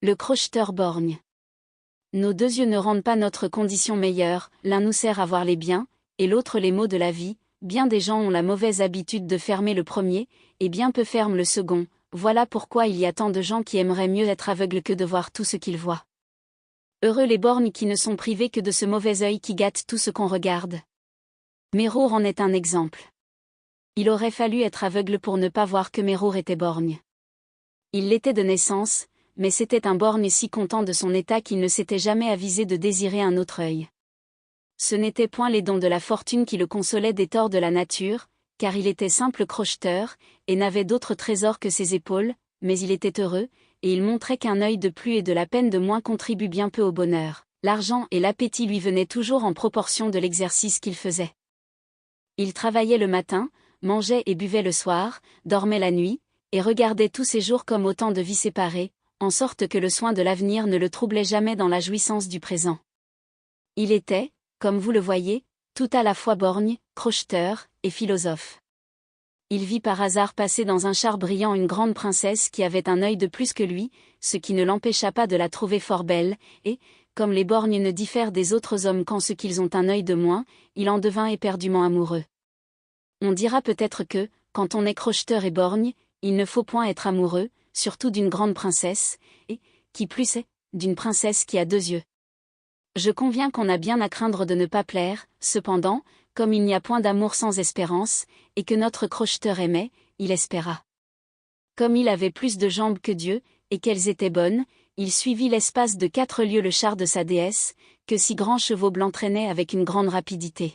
Le crocheteur borgne. Nos deux yeux ne rendent pas notre condition meilleure, l'un nous sert à voir les biens, et l'autre les maux de la vie. Bien des gens ont la mauvaise habitude de fermer le premier, et bien peu ferment le second. Voilà pourquoi il y a tant de gens qui aimeraient mieux être aveugles que de voir tout ce qu'ils voient. Heureux les borgnes qui ne sont privés que de ce mauvais œil qui gâte tout ce qu'on regarde. Mérour en est un exemple. Il aurait fallu être aveugle pour ne pas voir que Mérour était borgne. Il l'était de naissance, mais c'était un borgne si content de son état qu'il ne s'était jamais avisé de désirer un autre œil. Ce n'étaient point les dons de la fortune qui le consolaient des torts de la nature, car il était simple crocheteur, et n'avait d'autre trésor que ses épaules, mais il était heureux, et il montrait qu'un œil de plus et de la peine de moins contribuent bien peu au bonheur. L'argent et l'appétit lui venaient toujours en proportion de l'exercice qu'il faisait. Il travaillait le matin, mangeait et buvait le soir, dormait la nuit, et regardait tous ses jours comme autant de vies séparées, en sorte que le soin de l'avenir ne le troublait jamais dans la jouissance du présent. Il était, comme vous le voyez, tout à la fois borgne, crocheteur, et philosophe. Il vit par hasard passer dans un char brillant une grande princesse qui avait un œil de plus que lui, ce qui ne l'empêcha pas de la trouver fort belle, et, comme les borgnes ne diffèrent des autres hommes qu'en ce qu'ils ont un œil de moins, il en devint éperdument amoureux. On dira peut-être que, quand on est crocheteur et borgne, il ne faut point être amoureux, surtout d'une grande princesse, et, qui plus est, d'une princesse qui a deux yeux. Je conviens qu'on a bien à craindre de ne pas plaire, cependant, comme il n'y a point d'amour sans espérance, et que notre crocheteur aimait, il espéra. Comme il avait plus de jambes que Dieu, et qu'elles étaient bonnes, il suivit l'espace de 4 lieues le char de sa déesse, que 6 grands chevaux blancs traînaient avec une grande rapidité.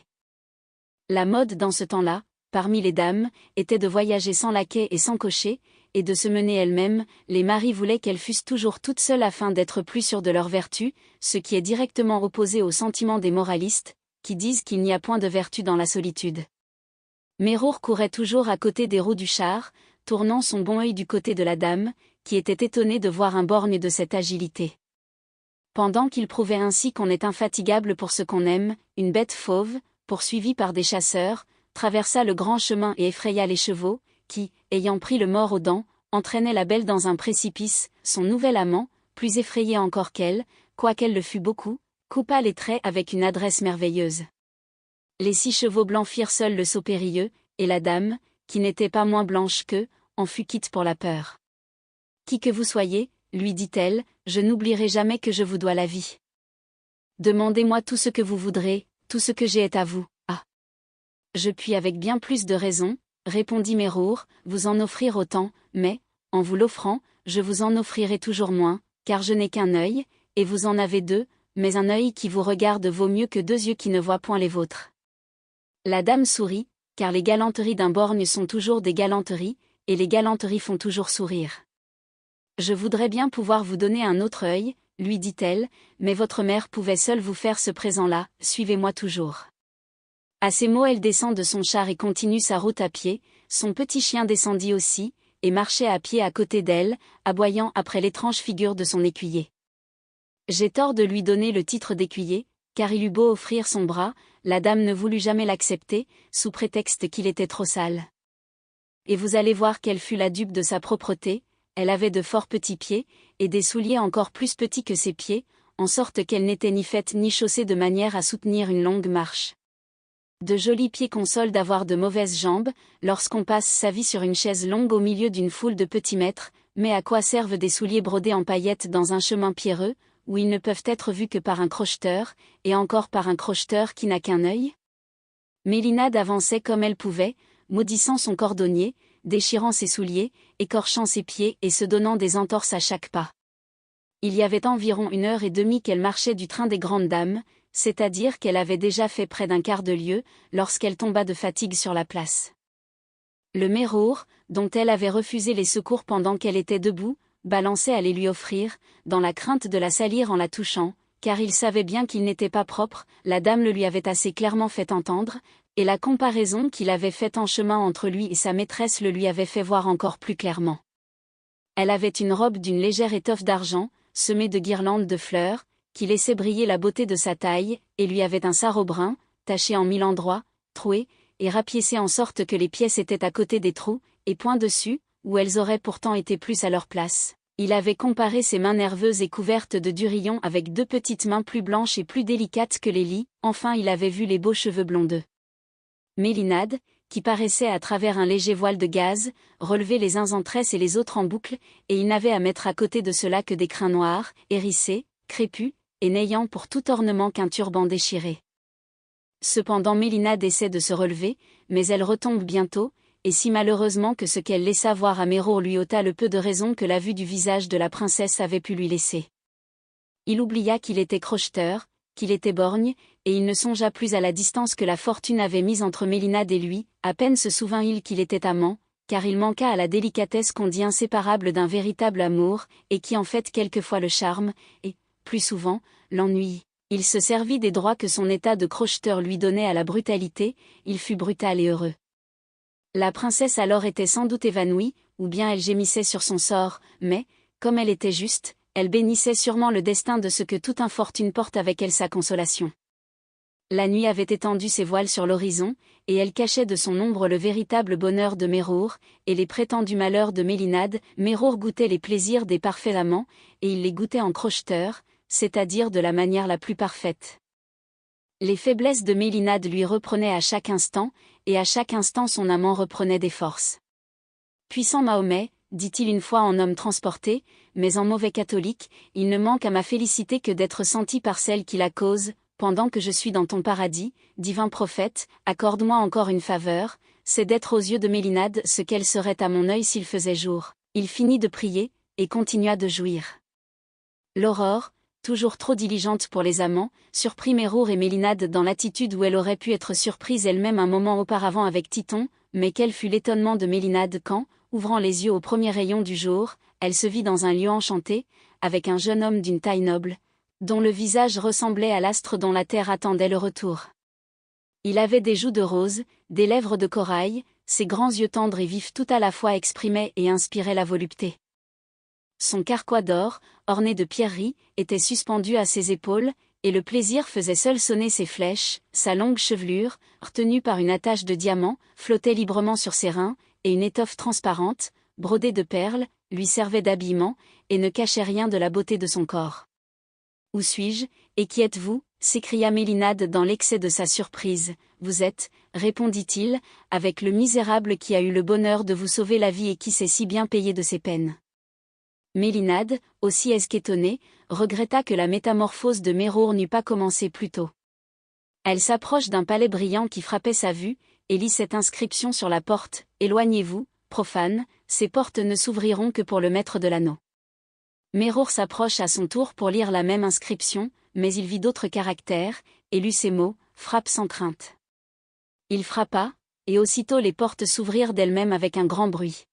La mode dans ce temps-là, parmi les dames, était de voyager sans laquais et sans cocher, et de se mener elles-mêmes. Les maris voulaient qu'elles fussent toujours toutes seules afin d'être plus sûres de leur vertu, ce qui est directement opposé au sentiment des moralistes, qui disent qu'il n'y a point de vertu dans la solitude. Mérour courait toujours à côté des roues du char, tournant son bon œil du côté de la dame, qui était étonnée de voir un borgne de cette agilité. Pendant qu'il prouvait ainsi qu'on est infatigable pour ce qu'on aime, une bête fauve, poursuivie par des chasseurs, traversa le grand chemin et effraya les chevaux, qui, ayant pris le mors aux dents, entraînaient la belle dans un précipice. Son nouvel amant, plus effrayé encore qu'elle, quoiqu'elle le fût beaucoup, coupa les traits avec une adresse merveilleuse. Les 6 chevaux blancs firent seuls le saut périlleux, et la dame, qui n'était pas moins blanche qu'eux, en fut quitte pour la peur. « Qui que vous soyez, lui dit-elle, je n'oublierai jamais que je vous dois la vie. Demandez-moi tout ce que vous voudrez, tout ce que j'ai est à vous. » Ah. Je puis avec bien plus de raison, répondit Mérour, vous en offrir autant, mais, en vous l'offrant, je vous en offrirai toujours moins, car je n'ai qu'un œil, et vous en avez 2, mais un œil qui vous regarde vaut mieux que 2 yeux qui ne voient point les vôtres. La dame sourit, car les galanteries d'un borgne sont toujours des galanteries, et les galanteries font toujours sourire. Je voudrais bien pouvoir vous donner un autre œil, lui dit-elle, mais votre mère pouvait seule vous faire ce présent-là, suivez-moi toujours. À ces mots elle descend de son char et continue sa route à pied, son petit chien descendit aussi, et marchait à pied à côté d'elle, aboyant après l'étrange figure de son écuyer. J'ai tort de lui donner le titre d'écuyer, car il eut beau offrir son bras, la dame ne voulut jamais l'accepter, sous prétexte qu'il était trop sale. Et vous allez voir quelle fut la dupe de sa propreté, elle avait de fort petits pieds, et des souliers encore plus petits que ses pieds, en sorte qu'elle n'était ni faite ni chaussée de manière à soutenir une longue marche. De jolis pieds consolent d'avoir de mauvaises jambes, lorsqu'on passe sa vie sur une chaise longue au milieu d'une foule de petits maîtres, mais à quoi servent des souliers brodés en paillettes dans un chemin pierreux, où ils ne peuvent être vus que par un crocheteur, et encore par un crocheteur qui n'a qu'un œil? Mélinade avançait comme elle pouvait, maudissant son cordonnier, déchirant ses souliers, écorchant ses pieds et se donnant des entorses à chaque pas. Il y avait environ 1h30 qu'elle marchait du train des grandes dames, c'est-à-dire qu'elle avait déjà fait près d'un quart de lieue, lorsqu'elle tomba de fatigue sur la place. Le Mérour, dont elle avait refusé les secours pendant qu'elle était debout, balançait à les lui offrir, dans la crainte de la salir en la touchant, car il savait bien qu'il n'était pas propre, la dame le lui avait assez clairement fait entendre, et la comparaison qu'il avait faite en chemin entre lui et sa maîtresse le lui avait fait voir encore plus clairement. Elle avait une robe d'une légère étoffe d'argent, semée de guirlandes de fleurs, qui laissait briller la beauté de sa taille, et lui avait un sarrau brun, taché en 1000 endroits, troué, et rapiécé en sorte que les pièces étaient à côté des trous, et point dessus, où elles auraient pourtant été plus à leur place. Il avait comparé ses mains nerveuses et couvertes de durillon avec 2 petites mains plus blanches et plus délicates que les lis, enfin il avait vu les beaux cheveux blonds de Mélinade, qui paraissait à travers un léger voile de gaze, relevés les uns en tresse et les autres en boucle, et il n'avait à mettre à côté de cela que des crins noirs, hérissés, crépus, et n'ayant pour tout ornement qu'un turban déchiré. Cependant Mélinade essaie de se relever, mais elle retombe bientôt, et si malheureusement que ce qu'elle laissa voir à Mérour lui ôta le peu de raison que la vue du visage de la princesse avait pu lui laisser. Il oublia qu'il était crocheteur, qu'il était borgne, et il ne songea plus à la distance que la fortune avait mise entre Mélinade et lui, à peine se souvint-il qu'il était amant, car il manqua à la délicatesse qu'on dit inséparable d'un véritable amour, et qui en fait quelquefois le charme, et, plus souvent, l'ennui. Il se servit des droits que son état de crocheteur lui donnait à la brutalité, il fut brutal et heureux. La princesse alors était sans doute évanouie, ou bien elle gémissait sur son sort, mais, comme elle était juste, elle bénissait sûrement le destin de ce que toute infortune porte avec elle sa consolation. La nuit avait étendu ses voiles sur l'horizon, et elle cachait de son ombre le véritable bonheur de Mérour, et les prétendus malheurs de Mélinade. Mérour goûtait les plaisirs des parfaits amants, et il les goûtait en crocheteur, c'est-à-dire de la manière la plus parfaite. Les faiblesses de Mélinade lui reprenaient à chaque instant, et à chaque instant son amant reprenait des forces. Puissant Mahomet, dit-il une fois en homme transporté, mais en mauvais catholique, il ne manque à ma félicité que d'être senti par celle qui la cause, pendant que je suis dans ton paradis, divin prophète, accorde-moi encore une faveur, c'est d'être aux yeux de Mélinade ce qu'elle serait à mon œil s'il faisait jour. Il finit de prier, et continua de jouir. L'aurore, toujours trop diligente pour les amants, surprit Mérour et Mélinade dans l'attitude où elle aurait pu être surprise elle-même un moment auparavant avec Titon, mais quel fut l'étonnement de Mélinade quand, ouvrant les yeux au premier rayon du jour, elle se vit dans un lieu enchanté, avec un jeune homme d'une taille noble, dont le visage ressemblait à l'astre dont la terre attendait le retour. Il avait des joues de rose, des lèvres de corail, ses grands yeux tendres et vifs tout à la fois exprimaient et inspiraient la volupté. Son carquois d'or, orné de pierreries, était suspendu à ses épaules, et le plaisir faisait seul sonner ses flèches, sa longue chevelure, retenue par une attache de diamants, flottait librement sur ses reins, et une étoffe transparente, brodée de perles, lui servait d'habillement, et ne cachait rien de la beauté de son corps. « Où suis-je, et qui êtes-vous » s'écria Mélinade dans l'excès de sa surprise. « Vous êtes, répondit-il, avec le misérable qui a eu le bonheur de vous sauver la vie et qui s'est si bien payé de ses peines. » Mélinade, aussi esquétonnée, regretta que la métamorphose de Mérour n'eût pas commencé plus tôt. Elle s'approche d'un palais brillant qui frappait sa vue, et lit cette inscription sur la porte, « Éloignez-vous, profanes, ces portes ne s'ouvriront que pour le maître de l'anneau. » Mérour s'approche à son tour pour lire la même inscription, mais il vit d'autres caractères, et lut ces mots, « Frappe sans crainte. » Il frappa, et aussitôt les portes s'ouvrirent d'elles-mêmes avec un grand bruit.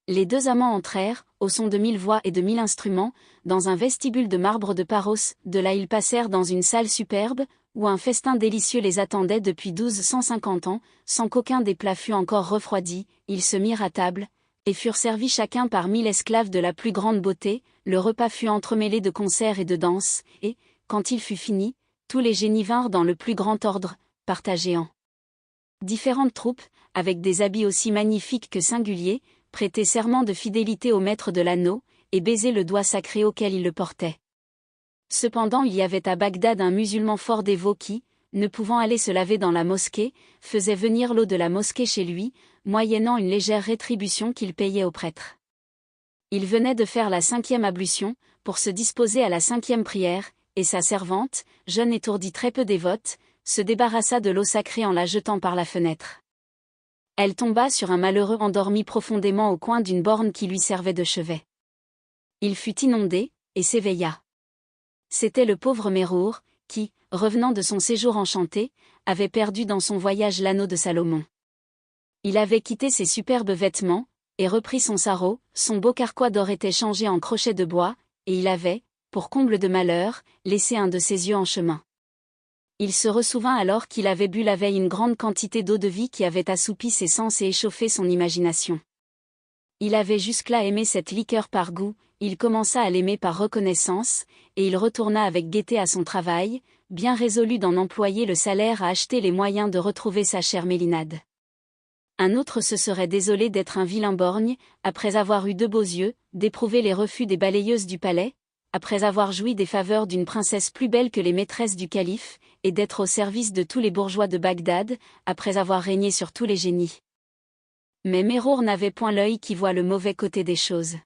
Les 2 amants entrèrent, au son de 1000 voix et de 1000 instruments, dans un vestibule de marbre de Paros. De là ils passèrent dans une salle superbe, où un festin délicieux les attendait depuis 1250 ans, sans qu'aucun des plats fût encore refroidi. Ils se mirent à table, et furent servis chacun par 1000 esclaves de la plus grande beauté. Le repas fut entremêlé de concerts et de danses, et, quand il fut fini, tous les génies vinrent dans le plus grand ordre, partagés en différentes troupes, avec des habits aussi magnifiques que singuliers, prêter serment de fidélité au maître de l'anneau, et baiser le doigt sacré auquel il le portait. Cependant il y avait à Bagdad un musulman fort dévot qui, ne pouvant aller se laver dans la mosquée, faisait venir l'eau de la mosquée chez lui, moyennant une légère rétribution qu'il payait au prêtre. Il venait de faire la 5e ablution, pour se disposer à la 5e prière, et sa servante, jeune étourdie très peu dévote, se débarrassa de l'eau sacrée en la jetant par la fenêtre. Elle tomba sur un malheureux endormi profondément au coin d'une borne qui lui servait de chevet. Il fut inondé, et s'éveilla. C'était le pauvre Mérour, qui, revenant de son séjour enchanté, avait perdu dans son voyage l'anneau de Salomon. Il avait quitté ses superbes vêtements, et repris son sarrau, son beau carquois d'or était changé en crochet de bois, et il avait, pour comble de malheur, laissé un de ses yeux en chemin. Il se ressouvint alors qu'il avait bu la veille une grande quantité d'eau-de-vie qui avait assoupi ses sens et échauffé son imagination. Il avait jusque-là aimé cette liqueur par goût, il commença à l'aimer par reconnaissance, et il retourna avec gaieté à son travail, bien résolu d'en employer le salaire à acheter les moyens de retrouver sa chère Mélinade. Un autre se serait désolé d'être un vilain borgne, après avoir eu de beaux yeux, d'éprouver les refus des balayeuses du palais, après avoir joui des faveurs d'une princesse plus belle que les maîtresses du calife, et d'être au service de tous les bourgeois de Bagdad, après avoir régné sur tous les génies. Mais Mesrour n'avait point l'œil qui voit le mauvais côté des choses.